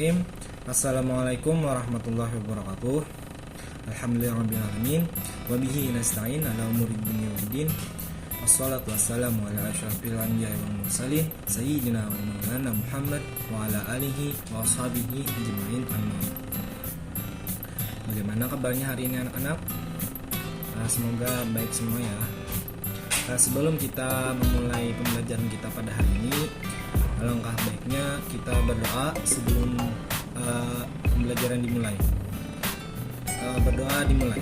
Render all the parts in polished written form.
Bismillahirrahmanirrahim. Assalamualaikum warahmatullahi wabarakatuh. Alhamdulillahirrahmanirrahim. Wabihi nasta'in ala umuri dunya waddin. Wassalatu wassalamu ala asyrafil anbiya'i wal mursalin sayyidina wa maulana Muhammad wa ala alihi wa ashabihi ajma'in. Amin. Bagaimana kabarnya hari ini anak-anak? Semoga baik semua ya. Sebelum kita memulai pembelajaran kita pada hari ini, alangkah baiknya kita berdoa sebelum pembelajaran dimulai. Berdoa dimulai.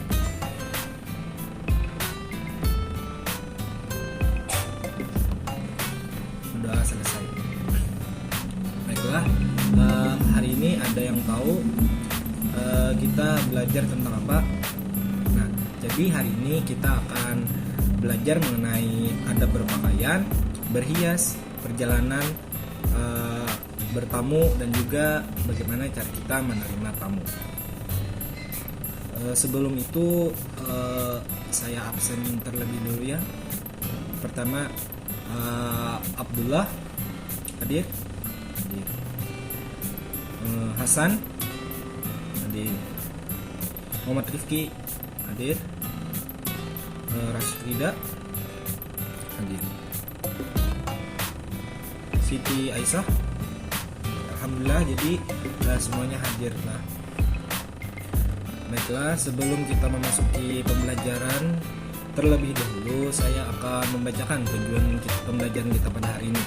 Berdoa selesai. Baiklah, hari ini ada yang tahu kita belajar tentang apa? Nah, jadi hari ini kita akan belajar mengenai adab berpakaian, berhias, perjalanan, bertamu, dan juga bagaimana cara kita menerima tamu. Sebelum itu saya absen terlebih dulu ya. Pertama, Abdullah hadir, Hasan hadir, Muhammad Rifki hadir, Rashid Rida hadir, Siti Aisyah, alhamdulillah, jadi semuanya hadir lah. Baiklah, sebelum kita memasuki pembelajaran, terlebih dahulu saya akan membacakan tujuan pembelajaran kita pada hari ini.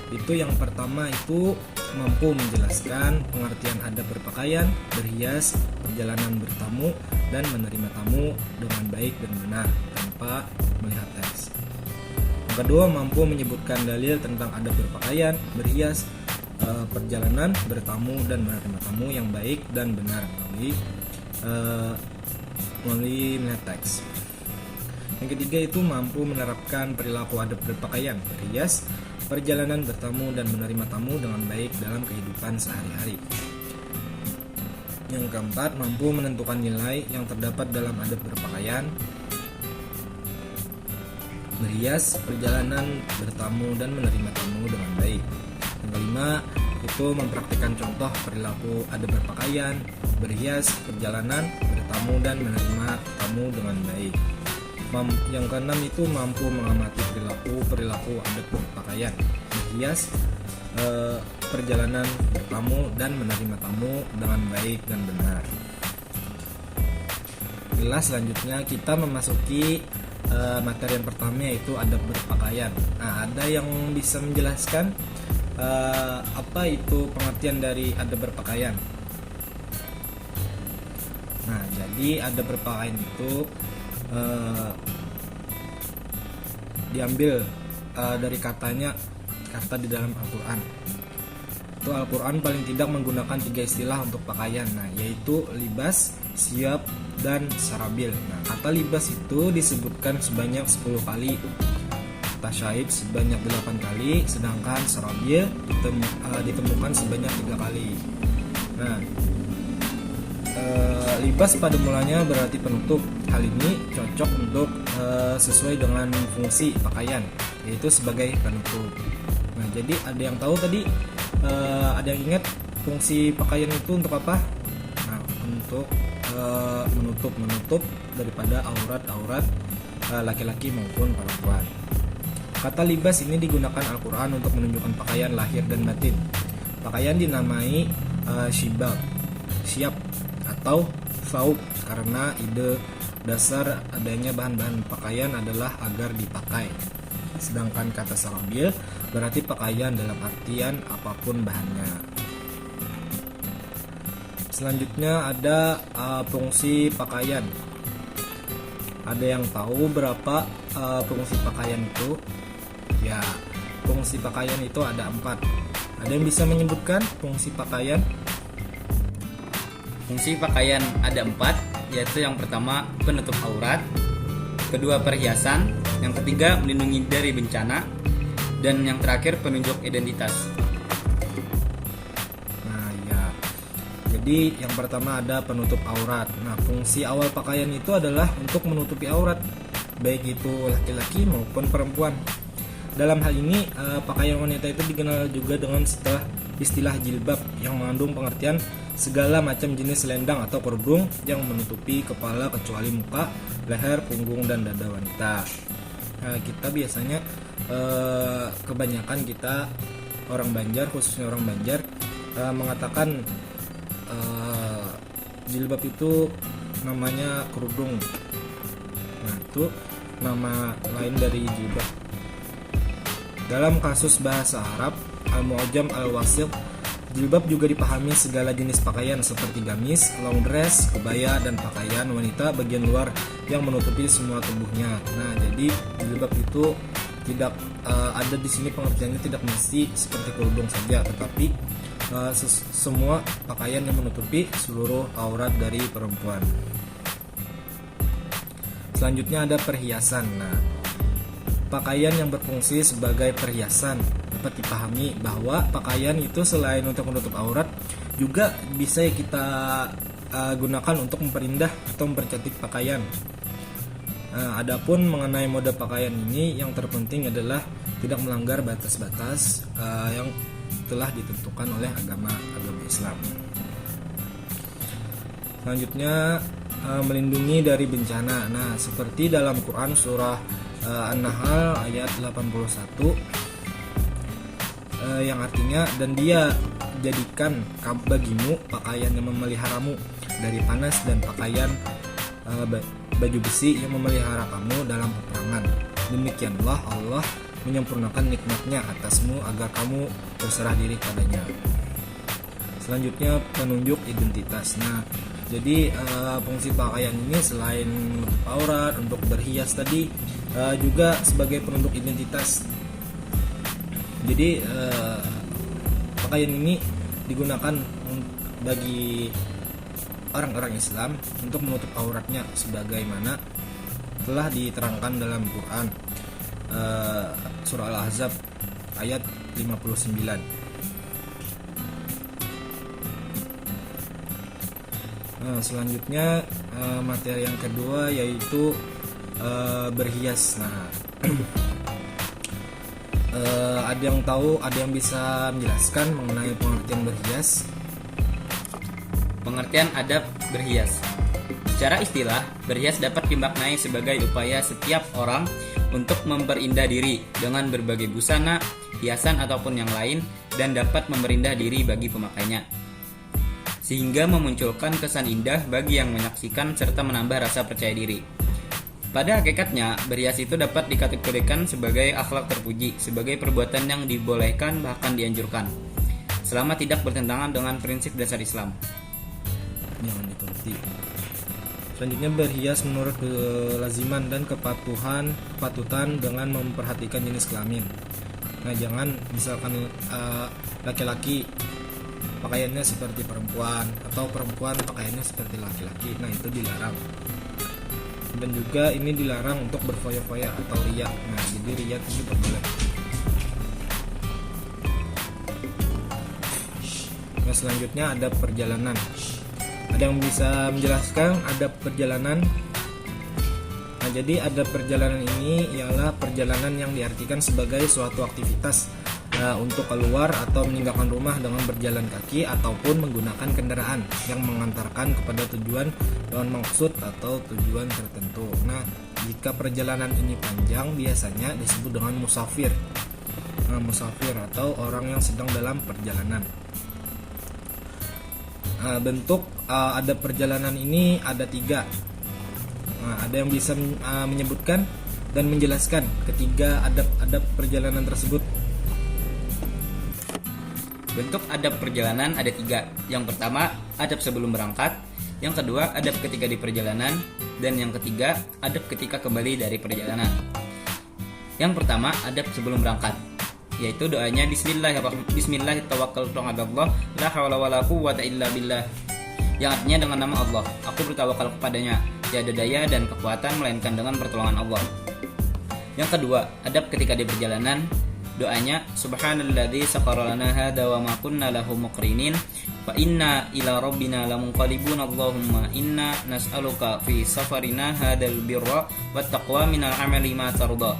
Itu yang pertama itu mampu menjelaskan pengertian adab berpakaian, berhias, perjalanan bertamu, dan menerima tamu dengan baik dan benar tanpa melihat teks. Yang kedua, mampu menyebutkan dalil tentang adab berpakaian, berhias, perjalanan bertamu, dan menerima tamu yang baik dan benar melalui melihat teks. Yang ketiga itu mampu menerapkan perilaku adab berpakaian, berhias, perjalanan bertamu, dan menerima tamu dengan baik dalam kehidupan sehari-hari. Yang keempat, mampu menentukan nilai yang terdapat dalam adab berpakaian, berhias, perjalanan bertamu, dan menerima tamu dengan baik. Yang kelima, itu mempraktikkan contoh perilaku adab berpakaian, berhias, perjalanan bertamu, dan menerima tamu dengan baik. Yang keenam itu mampu mengamati perilaku adab berpakaian, berhias, perjalanan bertamu, dan menerima tamu dengan baik dan benar. Selanjutnya kita memasuki materi yang pertama, yaitu adab berpakaian. Nah, ada yang bisa menjelaskan apa itu pengertian dari adab berpakaian? Nah, jadi adab berpakaian itu diambil dari kata di dalam Al-Quran. Itu Al-Quran paling tidak menggunakan 3 istilah untuk pakaian, yaitu libas, siap, dan sarabil. Nah, kata libas itu disebutkan sebanyak 10 kali, tasyaib sebanyak 8 kali, sedangkan sarabil ditemukan sebanyak 3 kali. Nah, libas pada mulanya berarti penutup. Hal ini cocok untuk sesuai dengan fungsi pakaian, yaitu sebagai penutup. Nah, jadi ada yang tahu tadi, ada yang ingat fungsi pakaian itu untuk apa? Nah, untuk menutup daripada aurat laki-laki maupun perempuan. Kata libas ini digunakan Al-Quran untuk menunjukkan pakaian lahir dan batin. Pakaian dinamai shibab, siap, atau saub karena ide dasar adanya bahan-bahan pakaian adalah agar dipakai. Sedangkan kata sarabil berarti pakaian dalam artian apapun bahannya. Selanjutnya ada fungsi pakaian. Ada yang tahu berapa fungsi pakaian itu? Ya, fungsi pakaian itu ada 4. Ada yang bisa menyebutkan fungsi pakaian? Fungsi pakaian ada 4, yaitu yang pertama penutup aurat, kedua perhiasan, yang ketiga melindungi dari bencana, dan yang terakhir penunjuk identitas. Nah ya, jadi yang pertama ada penutup aurat. Nah, fungsi awal pakaian itu adalah untuk menutupi aurat, baik itu laki-laki maupun perempuan. Dalam hal ini pakaian wanita itu dikenal juga dengan istilah jilbab yang mengandung pengertian segala macam jenis selendang atau kerudung yang menutupi kepala kecuali muka, leher, punggung, dan dada wanita. Nah, kita biasanya kebanyakan kita orang Banjar, khususnya orang Banjar, mengatakan jilbab itu namanya kerudung. Nah, itu nama lain dari jilbab. Dalam kasus bahasa Arab Al-Mu'jam Al-Wasit, jilbab juga dipahami segala jenis pakaian seperti gamis, long dress, kebaya, dan pakaian wanita bagian luar yang menutupi semua tubuhnya. Nah, jadi jilbab itu tidak ada di sini pengertiannya tidak mesti seperti kerudung saja, tetapi semua pakaian yang menutupi seluruh aurat dari perempuan. Selanjutnya ada perhiasan. Nah, pakaian yang berfungsi sebagai perhiasan dapat dipahami bahwa pakaian itu selain untuk menutup aurat juga bisa kita gunakan untuk memperindah atau mempercantik pakaian. Adapun mengenai mode pakaian ini, yang terpenting adalah tidak melanggar batas-batas yang telah ditentukan oleh agama Islam. Selanjutnya melindungi dari bencana. Nah, seperti dalam Quran surah An-Nahl ayat 81 yang artinya, dan dia jadikan bagimu pakaian yang memeliharamu dari panas dan pakaian baju besi yang memelihara kamu dalam peperangan. Demikianlah Allah menyempurnakan nikmatnya atasmu agar kamu berserah diri padanya. Selanjutnya penunjuk identitas. Nah, jadi fungsi pakaian ini selain menutup aurat, untuk berhias tadi, juga sebagai penunjuk identitas. Jadi pakaian ini digunakan bagi orang-orang Islam untuk menutup auratnya sebagaimana telah diterangkan dalam Quran surah Al-Ahzab ayat 59. Nah, selanjutnya materi yang kedua yaitu berhias. Nah, ada yang tahu, ada yang bisa menjelaskan mengenai pengertian berhias? Pengertian adab berhias. Secara istilah, berhias dapat dimaknai sebagai upaya setiap orang untuk memperindah diri dengan berbagai busana, hiasan ataupun yang lain, dan dapat memperindah diri bagi pemakainya, sehingga memunculkan kesan indah bagi yang menyaksikan serta menambah rasa percaya diri. Pada hakikatnya, berhias itu dapat dikategorikan sebagai akhlak terpuji, sebagai perbuatan yang dibolehkan bahkan dianjurkan, selama tidak bertentangan dengan prinsip dasar Islam. Jangan dituruti. Selanjutnya berhias menurut kelaziman dan kepatutan dengan memperhatikan jenis kelamin. Nah, jangan misalkan laki-laki pakaiannya seperti perempuan atau perempuan pakaiannya seperti laki-laki. Nah, itu dilarang. Dan juga ini dilarang untuk berfoya-foya atau riya. Nah, jadi riya itu tidak boleh. Nah, selanjutnya ada perjalanan. Ada yang bisa menjelaskan adab perjalanan? Nah, jadi adab perjalanan ini ialah perjalanan yang diartikan sebagai suatu aktivitas untuk keluar atau meninggalkan rumah dengan berjalan kaki ataupun menggunakan kendaraan yang mengantarkan kepada tujuan dengan maksud atau tujuan tertentu. Nah, jika perjalanan ini panjang biasanya disebut dengan musafir. Nah, musafir atau orang yang sedang dalam perjalanan. Bentuk adab perjalanan ini ada 3. Nah, ada yang bisa menyebutkan dan menjelaskan ketiga adab perjalanan tersebut? Bentuk adab perjalanan ada 3. Yang pertama, adab sebelum berangkat. Yang kedua, adab ketika di perjalanan. Dan yang ketiga, adab ketika kembali dari perjalanan. Yang pertama, adab sebelum berangkat, yaitu doanya Bismillahirrahmanirrahim, la hawla wala quwwata illa billah, yang artinya dengan nama Allah, aku bertawakal kepadanya, tiada daya dan kekuatan melainkan dengan pertolongan Allah. Yang kedua, adab ketika di perjalanan, doanya Subhanalladzi sakhkhara lana hadza wa ma kunna lahu muqrinin wa inna ila rabbina lamunqalibun Allahumma inna nas'aluka fi safarina hadzal birra wat taqwa minal amali ma tarda.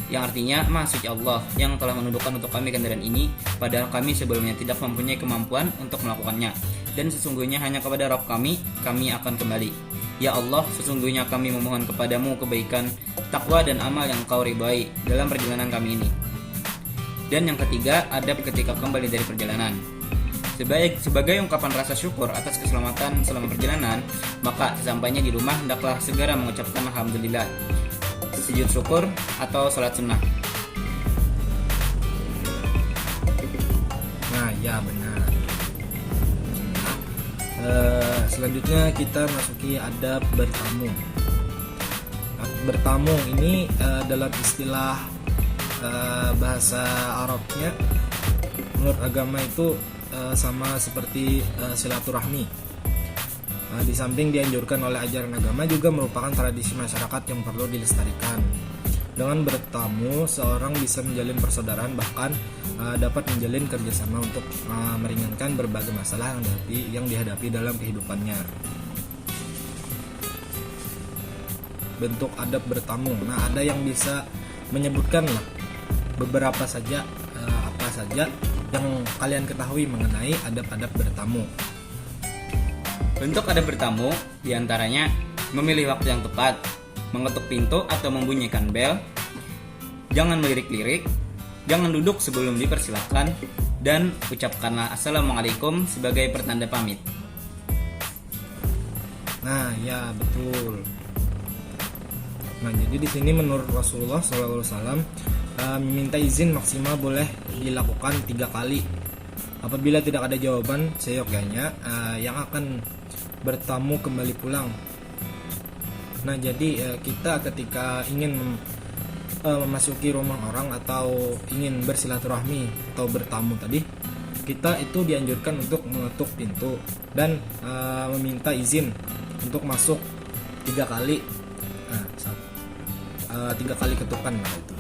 yang artinya Maha Suci Allah yang telah menundukkan untuk kami kendaraan ini, padahal kami sebelumnya tidak mempunyai kemampuan untuk melakukannya. Dan sesungguhnya hanya kepada Rabb kami akan kembali. Ya Allah, sesungguhnya kami memohon kepadamu kebaikan, takwa dan amal yang Kau ridhai dalam perjalanan kami ini. Dan yang ketiga, adab ketika kembali dari perjalanan. Sebagai ungkapan rasa syukur atas keselamatan selama perjalanan, maka sesampainya di rumah hendaklah segera mengucapkan Alhamdulillah, sujud syukur atau sholat sunnah. Nah, ya benar. Selanjutnya kita masuki adab bertamu. Bertamu ini dalam istilah bahasa Arabnya menurut agama itu sama seperti silaturahmi. Di samping dianjurkan oleh ajaran agama, juga merupakan tradisi masyarakat yang perlu dilestarikan. Dengan bertamu, seorang bisa menjalin persaudaraan, bahkan dapat menjalin kerjasama untuk meringankan berbagai masalah yang dihadapi dalam kehidupannya. Bentuk adab bertamu. Nah, ada yang bisa menyebutkan lah beberapa saja apa saja yang kalian ketahui mengenai adab-adab bertamu. Bentuk adab bertamu diantaranya memilih waktu yang tepat, mengetuk pintu atau membunyikan bel, jangan melirik-lirik, jangan duduk sebelum dipersilakan, dan ucapkanlah Assalamualaikum sebagai pertanda pamit. Nah, ya betul. Nah, jadi di sini menurut Rasulullah SAW meminta izin maksimal boleh dilakukan 3 kali. Apabila tidak ada jawaban, seyogyanya yang akan bertamu kembali pulang. Nah, jadi kita ketika ingin memasuki rumah orang atau ingin bersilaturahmi atau bertamu tadi, kita itu dianjurkan untuk mengetuk pintu dan meminta izin untuk masuk 3 kali. 3 kali ketukan itu.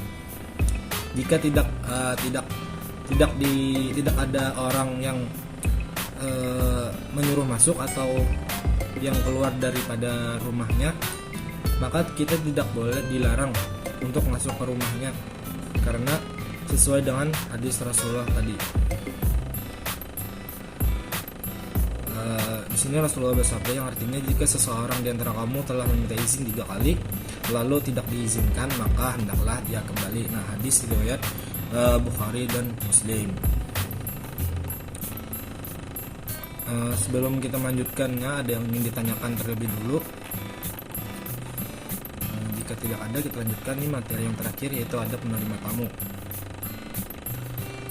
Jika tidak ada orang yang menyuruh masuk atau yang keluar daripada rumahnya, maka kita tidak boleh dilarang untuk masuk ke rumahnya, karena sesuai dengan hadis Rasulullah tadi. Di sini Rasulullah bersabda yang artinya, jika seseorang di antara kamu telah meminta izin 3 kali lalu tidak diizinkan, maka hendaklah dia kembali. Nah, hadis riwayat Bukhari dan Muslim. Sebelum kita melanjutkannya, ada yang ingin ditanyakan terlebih dulu. Jika tidak ada, kita lanjutkan nih materi yang terakhir, yaitu adab menerima tamu.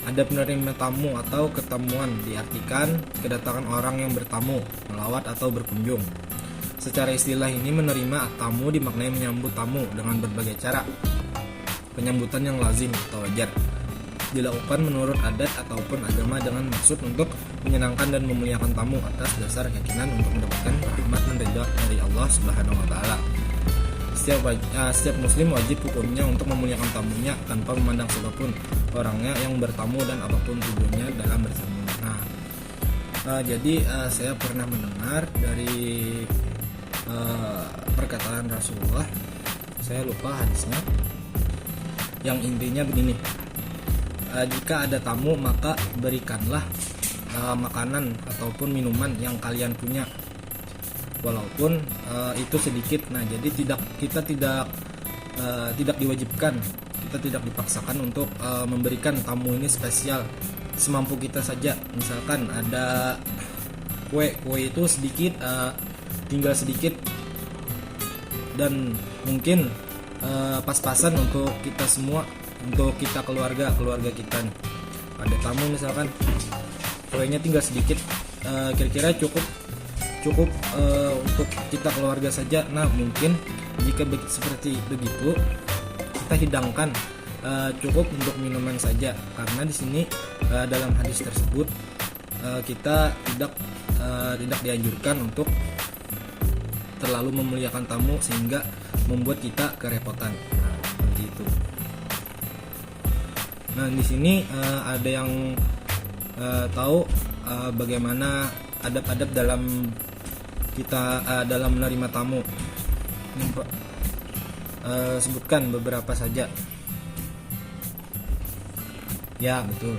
Adab menerima tamu atau ketemuan diartikan kedatangan orang yang bertamu, melawat atau berkunjung. Secara istilah ini, menerima tamu dimaknai menyambut tamu dengan berbagai cara. Penyambutan yang lazim atau wajar dilakukan menurut adat ataupun agama dengan maksud untuk menyenangkan dan memuliakan tamu atas dasar keyakinan untuk mendapatkan rahmat dan ridha dari Allah Subhanahu wa taala. Setiap muslim wajib hukumnya untuk memuliakan tamunya tanpa memandang siapapun orangnya yang bertamu dan apapun tujuannya dalam bertamu. Jadi saya pernah mendengar dari perkataan Rasulullah, saya lupa hadisnya, yang intinya begini: jika ada tamu maka berikanlah makanan ataupun minuman yang kalian punya, walaupun itu sedikit. Nah, jadi kita tidak diwajibkan, kita tidak dipaksakan untuk memberikan tamu ini spesial, semampu kita saja. Misalkan ada kue itu sedikit, tinggal sedikit, dan mungkin pas-pasan untuk kita semua, untuk kita keluarga kita nih. Ada tamu misalkan kuenya tinggal sedikit, kira-kira cukup untuk kita keluarga saja. Nah, mungkin jika seperti begitu, kita hidangkan cukup untuk minuman saja, karena di sini dalam hadis tersebut kita tidak dianjurkan untuk terlalu memuliakan tamu sehingga membuat kita kerepotan. Nah, seperti itu. Nah, di sini ada yang tahu bagaimana adab-adab dalam kita dalam menerima tamu. Sebutkan beberapa saja. Ya, betul.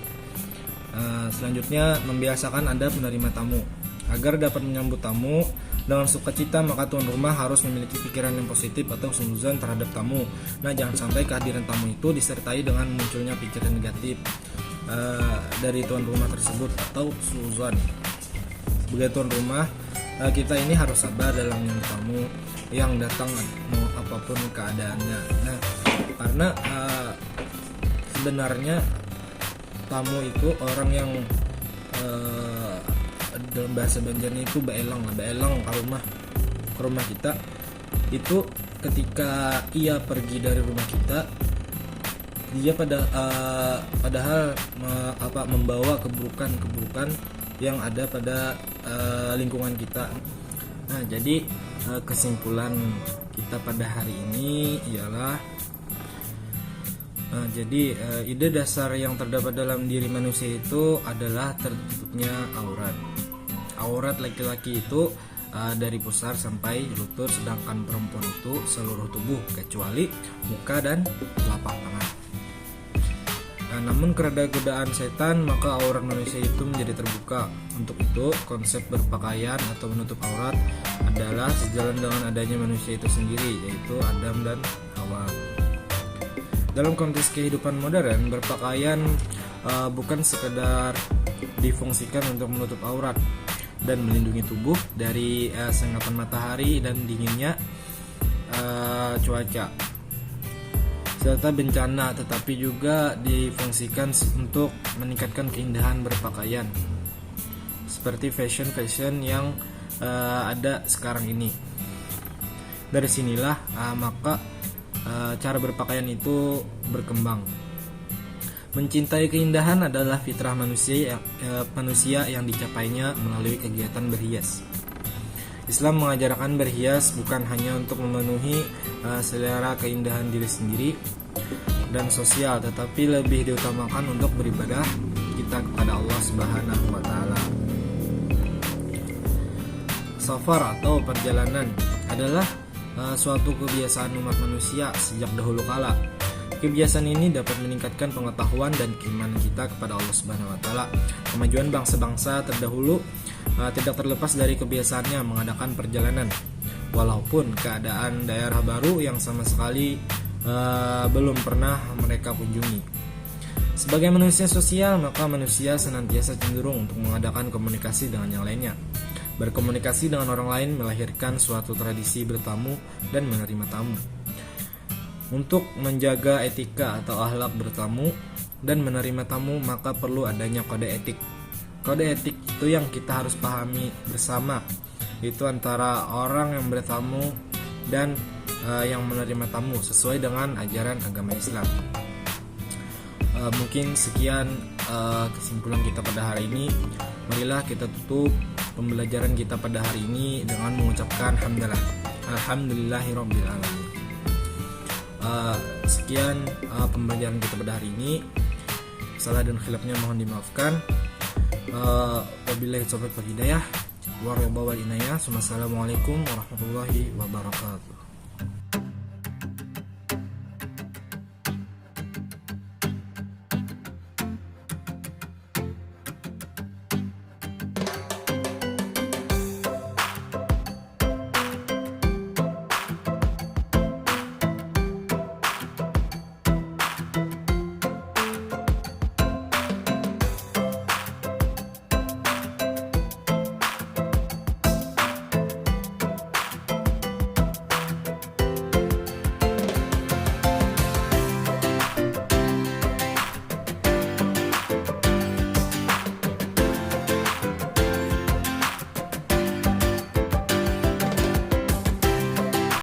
Selanjutnya, membiasakan adab menerima tamu. Agar dapat menyambut tamu dengan sukacita, maka tuan rumah harus memiliki pikiran yang positif atau husnuzan terhadap tamu. Nah, jangan sampai kehadiran tamu itu disertai dengan munculnya pikiran negatif dari tuan rumah tersebut atau suuzon. Sebagai tuan rumah, kita ini harus sabar dalam menyambut tamu yang datang mau apapun keadaannya. Nah, karena sebenarnya tamu itu orang yang dalam bahasa Banjarnya itu baelang ke rumah kita. Itu ketika ia pergi dari rumah kita, dia padahal membawa keburukan yang ada pada lingkungan kita. Nah, jadi kesimpulan kita pada hari ini ialah ide dasar yang terdapat dalam diri manusia itu adalah tertutupnya aurat. Aurat laki-laki itu dari pusar sampai lutut, sedangkan perempuan itu seluruh tubuh kecuali muka dan telapak tangan. Namun karena godaan setan, maka aurat manusia itu menjadi terbuka. Untuk itu, konsep berpakaian atau menutup aurat adalah sejalan dengan adanya manusia itu sendiri, yaitu Adam dan Hawa. Dalam konteks kehidupan modern, berpakaian bukan sekedar difungsikan untuk menutup aurat dan melindungi tubuh dari sengatan matahari dan dinginnya cuaca serta bencana, tetapi juga difungsikan untuk meningkatkan keindahan berpakaian seperti fashion yang ada sekarang ini. Dari sinilah maka cara berpakaian itu berkembang. Mencintai keindahan adalah fitrah manusia yang dicapainya melalui kegiatan berhias. Islam mengajarkan berhias bukan hanya untuk memenuhi selera keindahan diri sendiri dan sosial, tetapi lebih diutamakan untuk beribadah kita kepada Allah Subhanahu wa taala. Safar atau perjalanan adalah suatu kebiasaan umat manusia sejak dahulu kala. Kebiasaan ini dapat meningkatkan pengetahuan dan keimanan kita kepada Allah Subhanahu wa taala. Kemajuan bangsa-bangsa terdahulu tidak terlepas dari kebiasaannya mengadakan perjalanan, walaupun keadaan daerah baru yang sama sekali belum pernah mereka kunjungi. Sebagai manusia sosial, maka manusia senantiasa cenderung untuk mengadakan komunikasi dengan yang lainnya. Berkomunikasi dengan orang lain melahirkan suatu tradisi bertamu dan menerima tamu. Untuk menjaga etika atau akhlak bertamu dan menerima tamu, maka perlu adanya kode etik. Kode etik itu yang kita harus pahami bersama, itu antara orang yang bertamu dan yang menerima tamu sesuai dengan ajaran agama Islam. Mungkin sekian kesimpulan kita pada hari ini. Marilah kita tutup pembelajaran kita pada hari ini dengan mengucapkan alhamdulillahirabbil alamin. Sekian pembelajaran kita pada hari ini. Salah dan khilafnya mohon dimaafkan. Wabillahi taufiq wal hidayah. Wassalamualaikum warahmatullahi wabarakatuh.